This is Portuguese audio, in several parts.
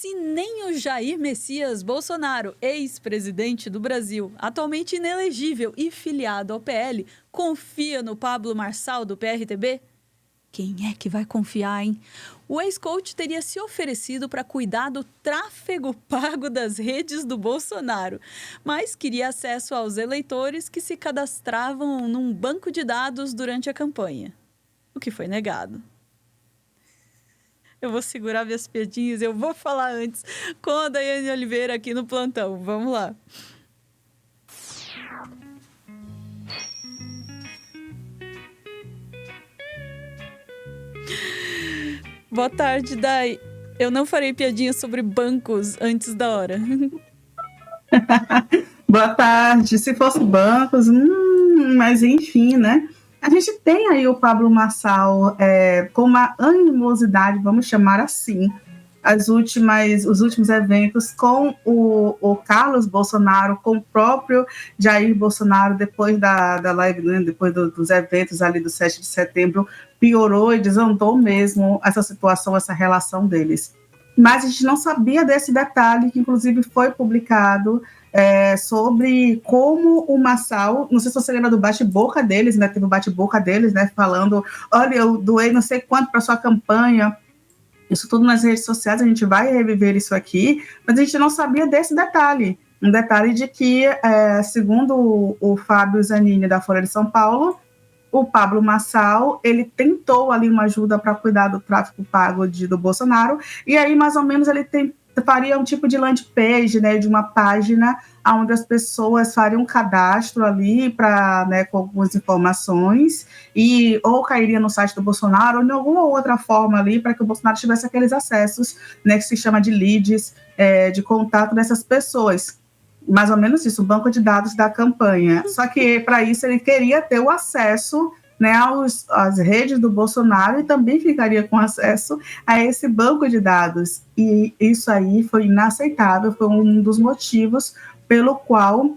Se nem o Jair Messias Bolsonaro, ex-presidente do Brasil, atualmente inelegível e filiado ao PL, confia no Pablo Marçal do PRTB, quem é que vai confiar, hein? O ex-coach teria se oferecido para cuidar do tráfego pago das redes do Bolsonaro, mas queria acesso aos eleitores que se cadastravam num banco de dados durante a campanha, o que foi negado. Eu vou segurar minhas piadinhas, eu vou falar antes com a Daiane Oliveira aqui no plantão. Vamos lá. Boa tarde, Dai. Eu não farei piadinha sobre bancos antes da hora. Boa tarde. Se fosse bancos, mas enfim, né? A gente tem aí o Pablo Marçal com uma animosidade, vamos chamar assim, os últimos eventos com o Carlos Bolsonaro, com o próprio Jair Bolsonaro, depois da live, né, depois dos eventos ali do 7 de setembro, piorou e desandou mesmo essa situação, essa relação deles. Mas a gente não sabia desse detalhe, que inclusive foi publicado, sobre como o Marçal, não sei se você lembra do bate-boca deles, né? Teve o bate-boca deles, né? Falando, olha, eu doei não sei quanto para sua campanha. Isso tudo nas redes sociais, a gente vai reviver isso aqui, mas a gente não sabia desse detalhe. Um detalhe de que, segundo o Fábio Zanini, da Folha de São Paulo, o Pablo Marçal, ele tentou ali uma ajuda para cuidar do tráfico pago do Bolsonaro, e aí mais ou menos ele faria um tipo de landing page, né, de uma página onde as pessoas fariam um cadastro ali para, né, com algumas informações, e ou cairia no site do Bolsonaro ou de alguma outra forma ali para que o Bolsonaro tivesse aqueles acessos, né, que se chama de leads, de contato dessas pessoas. Mais ou menos isso, o banco de dados da campanha. Só que, para isso, ele queria ter o acesso, né, às redes do Bolsonaro e também ficaria com acesso a esse banco de dados. E isso aí foi inaceitável, foi um dos motivos pelo qual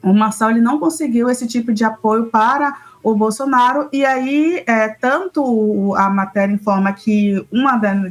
o Marçal ele não conseguiu esse tipo de apoio para o Bolsonaro, e aí tanto a matéria informa que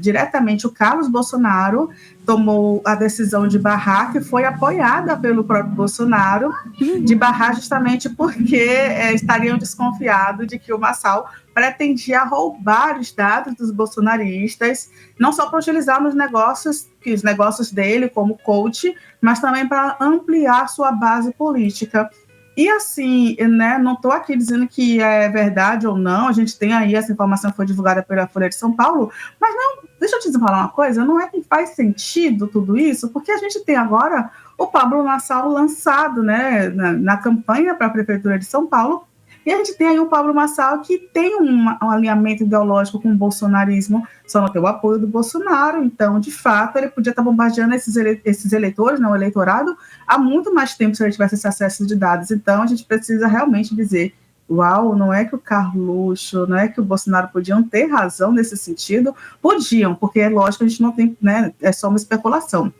diretamente o Carlos Bolsonaro tomou a decisão de barrar, que foi apoiada pelo próprio Bolsonaro, de barrar justamente porque estariam desconfiados de que o Marçal pretendia roubar os dados dos bolsonaristas, não só para utilizar nos negócios, os negócios dele como coach, mas também para ampliar sua base política. E assim, né, não estou aqui dizendo que é verdade ou não, a gente tem aí, essa informação que foi divulgada pela Folha de São Paulo, mas não, deixa eu te falar uma coisa, não é que faz sentido tudo isso, porque a gente tem agora o Pablo Marçal lançado, né, na campanha para a Prefeitura de São Paulo, e a gente tem aí o Pablo Marçal que tem um alinhamento ideológico com o bolsonarismo, só não tem o apoio do Bolsonaro, então, de fato, ele podia estar bombardeando esses eleitores, não o eleitorado, há muito mais tempo se ele tivesse esse acesso de dados. Então, a gente precisa realmente dizer, uau, não é que o Carluxo, não é que o Bolsonaro podiam ter razão nesse sentido? Podiam, porque é lógico que a gente não tem, né, é só uma especulação.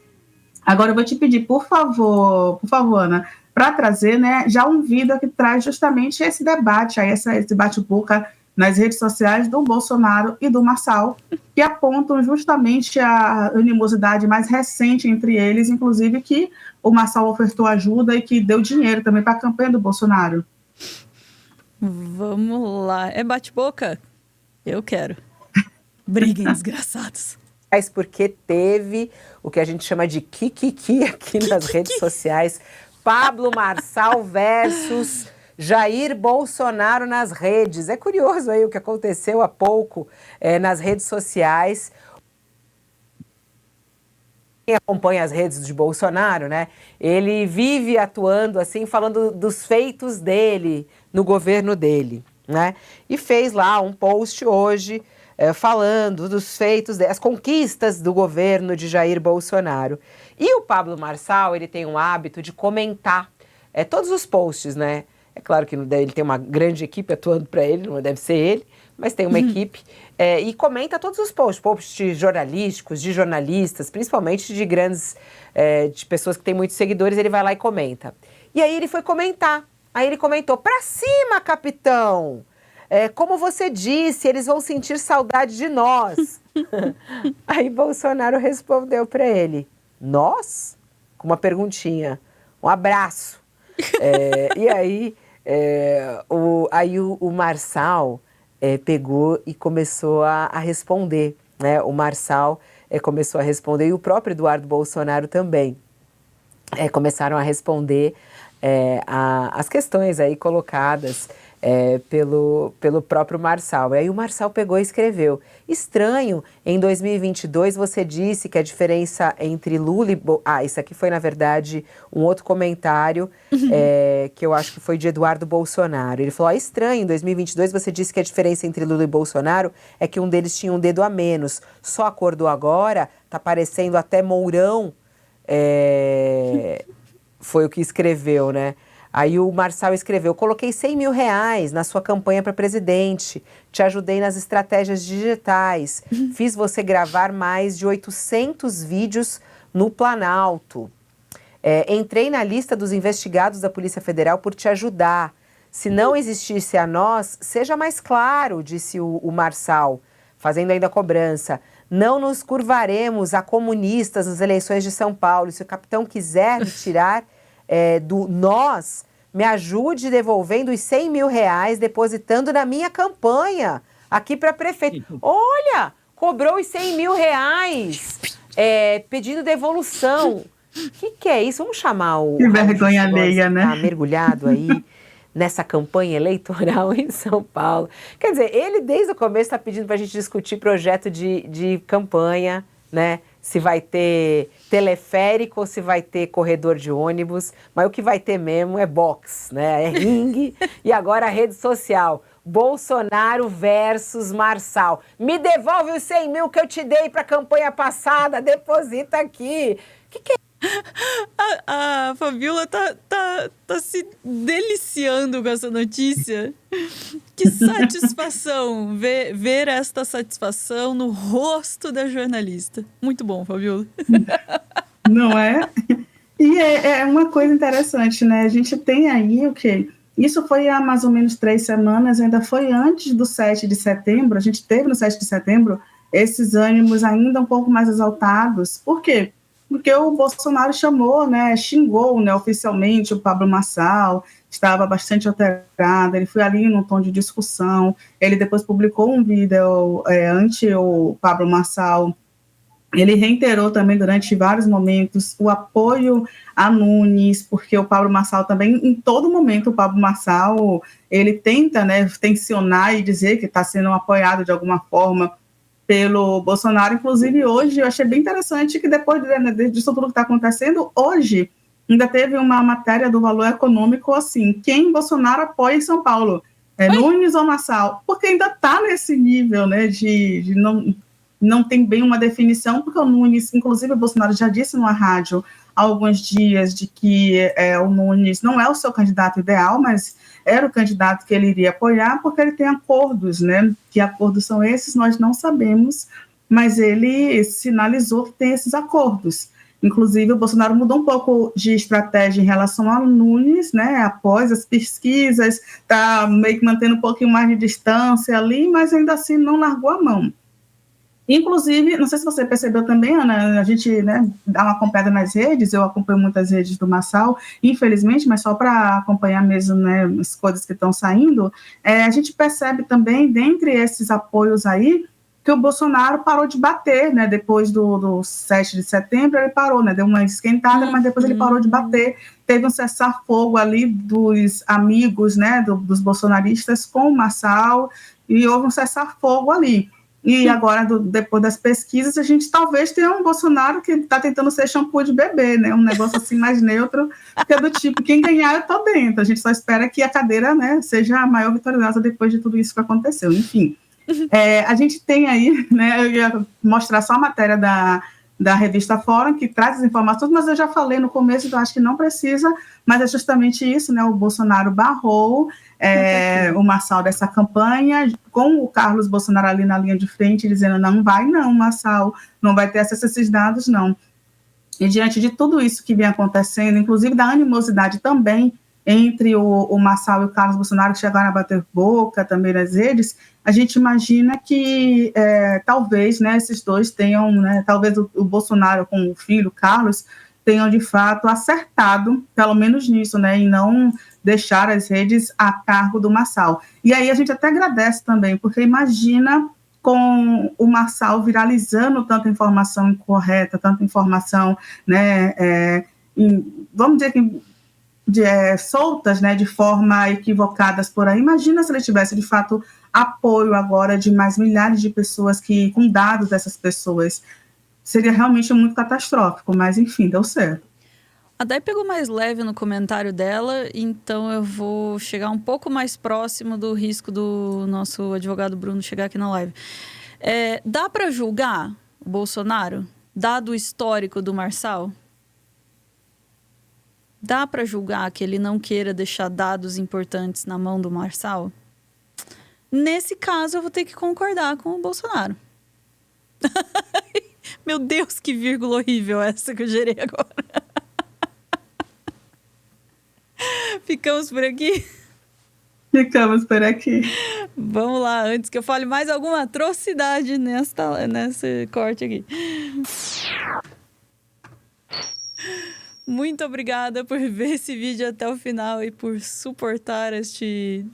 Agora eu vou te pedir, por favor, Ana, para trazer, né, já um vídeo que traz justamente esse debate, aí esse bate-boca nas redes sociais do Bolsonaro e do Marçal, que apontam justamente a animosidade mais recente entre eles, inclusive que o Marçal ofertou ajuda e que deu dinheiro também para a campanha do Bolsonaro. Vamos lá. É bate-boca? Eu quero. Briguem, desgraçados. Mas porque teve o que a gente chama de kikiki aqui nas redes sociais. Pablo Marçal versus Jair Bolsonaro nas redes. É curioso aí o que aconteceu há pouco nas redes sociais. Quem acompanha as redes de Bolsonaro, né? Ele vive atuando assim, falando dos feitos dele no governo dele, né? E fez lá um post hoje falando dos feitos, das conquistas do governo de Jair Bolsonaro. E o Pablo Marçal, ele tem um hábito de comentar todos os posts, né? É claro que ele tem uma grande equipe atuando para ele, não deve ser ele, mas tem uma equipe, e comenta todos os posts jornalísticos, de jornalistas, principalmente de grandes, de pessoas que têm muitos seguidores, ele vai lá e comenta. E aí ele foi comentar, aí ele comentou, pra cima, capitão! Como você disse, eles vão sentir saudade de nós. Aí Bolsonaro respondeu para ele, nós? Com uma perguntinha, um abraço. E aí, o Marçal pegou e começou a responder, né? O Marçal começou a responder e o próprio Eduardo Bolsonaro também começaram a responder as questões aí colocadas pelo próprio Marçal. E aí o Marçal pegou e escreveu, estranho, em 2022 você disse que a diferença entre Lula e... isso aqui foi, na verdade, um outro comentário que eu acho que foi de Eduardo Bolsonaro. Ele falou, estranho, em 2022 você disse que a diferença entre Lula e Bolsonaro é que um deles tinha um dedo a menos. Só acordou agora? Tá parecendo até Mourão. Foi o que escreveu, né? Aí o Marçal escreveu, coloquei R$100 mil na sua campanha para presidente, te ajudei nas estratégias digitais, fiz você gravar mais de 800 vídeos no Planalto. Entrei na lista dos investigados da Polícia Federal por te ajudar. Se não existisse a nós, seja mais claro, disse o Marçal, fazendo ainda a cobrança. Não nos curvaremos a comunistas nas eleições de São Paulo. Se o capitão quiser me tirar do nós, me ajude devolvendo os R$100 mil, depositando na minha campanha, aqui para prefeito. Olha, cobrou os R$100 mil, pedindo devolução. O que é isso? Vamos chamar o... Que vergonha alheia, né? Tá mergulhado aí nessa campanha eleitoral em São Paulo. Quer dizer, ele desde o começo está pedindo para a gente discutir projeto de campanha, né? Se vai ter teleférico ou se vai ter corredor de ônibus, mas o que vai ter mesmo é box, né? É ringue e agora a rede social. Bolsonaro versus Marçal. Me devolve os R$100 mil que eu te dei para a campanha passada, deposita aqui. O que é? A Fabiola tá se deliciando com essa notícia. Que satisfação ver esta satisfação no rosto da jornalista. Muito bom, Fabiola. Não é? E é uma coisa interessante, né? A gente tem aí o quê? Isso foi há mais ou menos 3 semanas, ainda foi antes do 7 de setembro. A gente teve no 7 de setembro esses ânimos ainda um pouco mais exaltados. Por quê? Porque o Bolsonaro chamou, né, xingou, né, oficialmente o Pablo Marçal, estava bastante alterado, ele foi ali num tom de discussão, ele depois publicou um vídeo ante o Pablo Marçal, ele reiterou também durante vários momentos o apoio a Nunes, porque o Pablo Marçal também, em todo momento, o Pablo Marçal, ele tenta, né, tensionar e dizer que está sendo apoiado de alguma forma pelo Bolsonaro. Inclusive hoje eu achei bem interessante que depois disso tudo que está acontecendo, hoje ainda teve uma matéria do Valor Econômico assim, quem Bolsonaro apoia em São Paulo, Nunes ou Marçal, porque ainda está nesse nível, né, de não tem bem uma definição, porque o Nunes, inclusive o Bolsonaro já disse numa rádio há alguns dias de que o Nunes não é o seu candidato ideal, mas era o candidato que ele iria apoiar, porque ele tem acordos, né? Que acordos são esses, nós não sabemos, mas ele sinalizou que tem esses acordos. Inclusive, o Bolsonaro mudou um pouco de estratégia em relação ao Nunes, né? Após as pesquisas, está meio que mantendo um pouquinho mais de distância ali, mas ainda assim não largou a mão. Inclusive, não sei se você percebeu também, Ana, a gente, né, dá uma acompanhada nas redes, eu acompanho muitas redes do Marçal, infelizmente, mas só para acompanhar mesmo, né, as coisas que estão saindo, a gente percebe também, dentre esses apoios aí, que o Bolsonaro parou de bater, né, depois do 7 de setembro, ele parou, né, deu uma esquentada, mas depois ele parou de bater, teve um cessar-fogo ali dos amigos, né, dos bolsonaristas com o Marçal, e houve um cessar-fogo ali. E agora, depois das pesquisas, a gente talvez tenha um Bolsonaro que está tentando ser shampoo de bebê, né? Um negócio assim mais neutro, que é do tipo, quem ganhar eu estou dentro. A gente só espera que a cadeira, né, seja a maior vitoriosa depois de tudo isso que aconteceu. Enfim, a gente tem aí, né, eu ia mostrar só a matéria da revista Fórum, que traz as informações, mas eu já falei no começo, então acho que não precisa, mas é justamente isso, né? O Bolsonaro barrou o Marçal dessa campanha, com o Carlos Bolsonaro ali na linha de frente, dizendo, não vai não, Marçal, não vai ter acesso a esses dados, não. E diante de tudo isso que vem acontecendo, inclusive da animosidade também entre o Marçal e o Carlos Bolsonaro, que chegaram a bater boca também nas redes, a gente imagina que talvez, né, esses dois tenham, né, talvez o Bolsonaro com o filho, Carlos, tenham de fato acertado, pelo menos nisso, né, em não deixar as redes a cargo do Marçal. E aí a gente até agradece também, porque imagina com o Marçal viralizando tanta informação incorreta, tanta informação, né, vamos dizer que soltas, né, de forma equivocadas por aí. Imagina se ele tivesse, de fato, apoio agora de mais milhares de pessoas com dados dessas pessoas. Seria realmente muito catastrófico, mas, enfim, deu certo. A Day pegou mais leve no comentário dela, então eu vou chegar um pouco mais próximo do risco do nosso advogado Bruno chegar aqui na live. Dá para julgar o Bolsonaro, dado o histórico do Marçal? Dá para julgar que ele não queira deixar dados importantes na mão do Marçal? Nesse caso, eu vou ter que concordar com o Bolsonaro. Meu Deus, que vírgula horrível essa que eu gerei agora. Ficamos por aqui? Ficamos por aqui. Vamos lá, antes que eu fale mais alguma atrocidade nesse corte aqui. Muito obrigada por ver esse vídeo até o final e por suportar este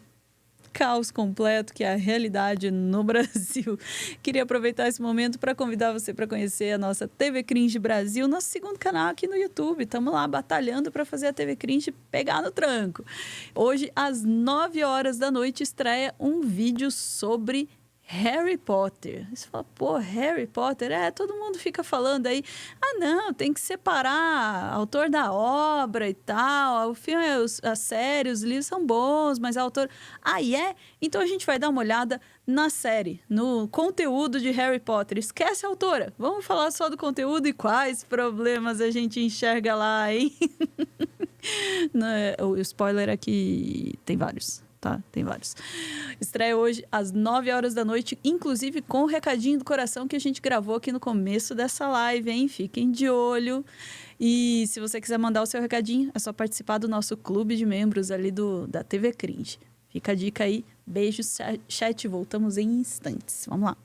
caos completo que é a realidade no Brasil. Queria aproveitar esse momento para convidar você para conhecer a nossa TV Cringe Brasil, nosso segundo canal aqui no YouTube. Estamos lá batalhando para fazer a TV Cringe pegar no tranco. Hoje, às 9 horas da noite, estreia um vídeo sobre Harry Potter. Você fala, pô, Harry Potter? Todo mundo fica falando aí, não, tem que separar autor da obra e tal, o filme, a série, os livros são bons, mas a autor... Então a gente vai dar uma olhada na série, no conteúdo de Harry Potter. Esquece a autora, vamos falar só do conteúdo e quais problemas a gente enxerga lá, hein? O spoiler aqui tem vários. Tá? Tem vários. Estreia hoje às 9 horas da noite, inclusive com o recadinho do coração que a gente gravou aqui no começo dessa live, hein? Fiquem de olho. E se você quiser mandar o seu recadinho, é só participar do nosso clube de membros ali da TV Cringe. Fica a dica aí. Beijos, chat. Voltamos em instantes. Vamos lá.